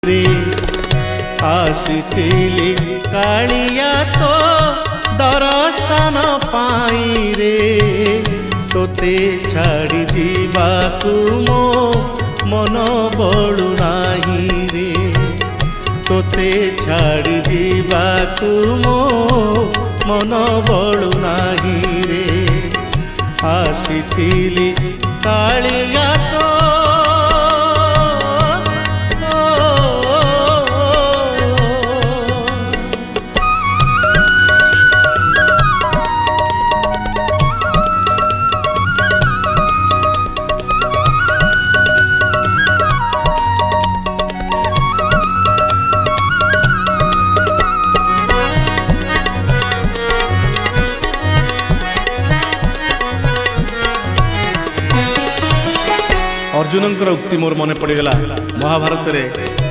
रे आसीथिली कालिया तो दर्शन पाई रे तोते छाड़ी जीवाकू मो मन बळु नाही रे तोते छाड़ी जीवाकू मो मन बळु नाही रे आसीथिली कालिया तो अर्जुन उक्ति मोर मन पड़गला महाभारत रे